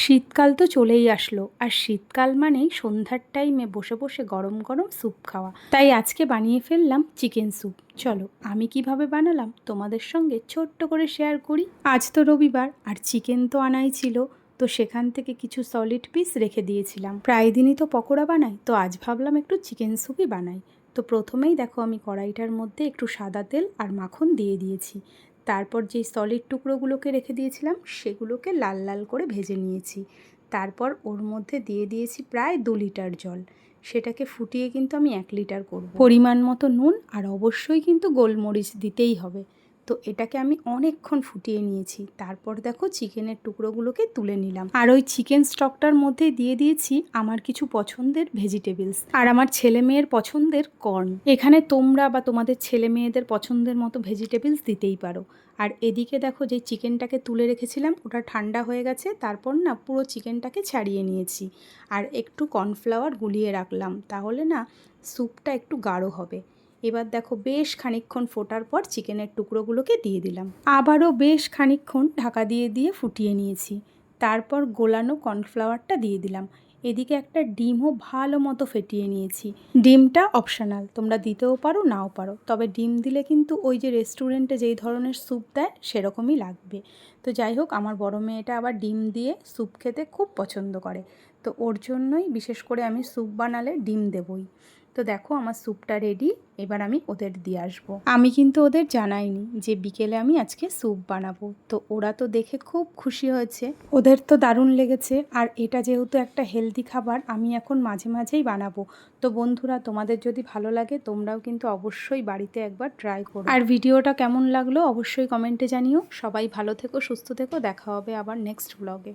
শীতকাল তো চলেই আসলো, আর শীতকাল মানেই সন্ধ্যার টাইমে বসে বসে গরম গরম স্যুপ খাওয়া। তাই আজকে বানিয়ে ফেললাম চিকেন স্যুপ। চলো আমি কিভাবে বানালাম তোমাদের সঙ্গে ছোট্ট করে শেয়ার করি। আজ তো রবিবার, আর চিকেন তো আনাই ছিল, তো সেখান থেকে কিছু সলিড পিস রেখে দিয়েছিলাম। প্রায় দিনই তো পকোড়া বানাই, তো আজ ভাবলাম একটু চিকেন স্যুপই বানাই। তো প্রথমেই দেখো আমি কড়াইটার মধ্যে একটু সাদা তেল আর মাখন দিয়ে দিয়েছি। তারপর যেই সলিড টুকরোগুলোকে রেখে দিয়েছিলাম সেগুলোকে লাল লাল করে ভেজে নিয়েছি। তারপর ওর মধ্যে দিয়ে দিয়েছি প্রায় 2 লিটার জল। সেটাকে ফুটিয়ে কিন্তু আমি 1 লিটার করব। পরিমাণ মতো নুন, আর অবশ্যই কিন্তু গোলমরিচ দিতেই হবে। তো এটাকে আমি অনেকক্ষণ ফুটিয়ে নিয়েছি। তারপর দেখো চিকেনের টুকরোগুলোকে তুলে নিলাম, আর ওই চিকেন স্টকটার মধ্যে দিয়ে দিয়েছি আমার কিছু পছন্দের ভেজিটেবলস আর আমার ছেলে মেয়ের পছন্দের কর্ন। এখানে তোমরা বা তোমাদের ছেলে মেয়েদের পছন্দের মতো ভেজিটেবলস দিতেই পারো। আর এদিকে দেখো যে চিকেনটাকে তুলে রেখেছিলাম ওটা ঠান্ডা হয়ে গেছে। তারপর না পুরো চিকেনটাকে ছাড়িয়ে নিয়েছি, আর একটু কর্নফ্লাওয়ার গুলিয়ে রাখলাম, তাহলে না স্যুপটা একটু গাঢ় হবে। এবার দেখো বেশ খানিকক্ষণ ফোটার পর চিকেনের টুকরোগুলোকে দিয়ে দিলাম। আবারও বেশ খানিকক্ষণ ঢাকা দিয়ে দিয়ে ফুটিয়ে নিয়েছি। তারপর গোলানো কর্নফ্লাওয়ারটা দিয়ে দিলাম। এদিকে একটা ডিমও ভালো মতো ফেটিয়ে নিয়েছি। ডিমটা অপশনাল, তোমরা দিতেও পারো নাও পারো, তবে ডিম দিলে কিন্তু ওই যে রেস্টুরেন্টে যেই ধরনের স্যুপ দেয় সেরকমই লাগবে। তো যাই হোক, আমার বড় মেয়েটা আবার ডিম দিয়ে স্যুপ খেতে খুব পছন্দ করে, তো ওর জন্যই বিশেষ করে আমি স্যুপ বানালে ডিম দেবই। তো দেখো আমার স্যুপটা রেডি। এবার আমি ওদের দিয়ে আসবো। আমি কিন্তু ওদের জানাইনি যে বিকেলে আমি আজকে স্যুপ বানাবো, তো ওরা তো দেখে খুব খুশি হয়েছে, ওদের তো দারুণ লেগেছে। আর এটা যেহেতু একটা হেলদি খাবার, আমি এখন মাঝে মাঝেই বানাবো। তো বন্ধুরা, তোমাদের যদি ভালো লাগে তোমরাও কিন্তু অবশ্যই বাড়িতে একবার ট্রাই করো। আর ভিডিওটা কেমন লাগলো অবশ্যই কমেন্টে জানিও। সবাই ভালো থেকো, সুস্থ থেকো, দেখা হবে আবার নেক্সট ব্লগে।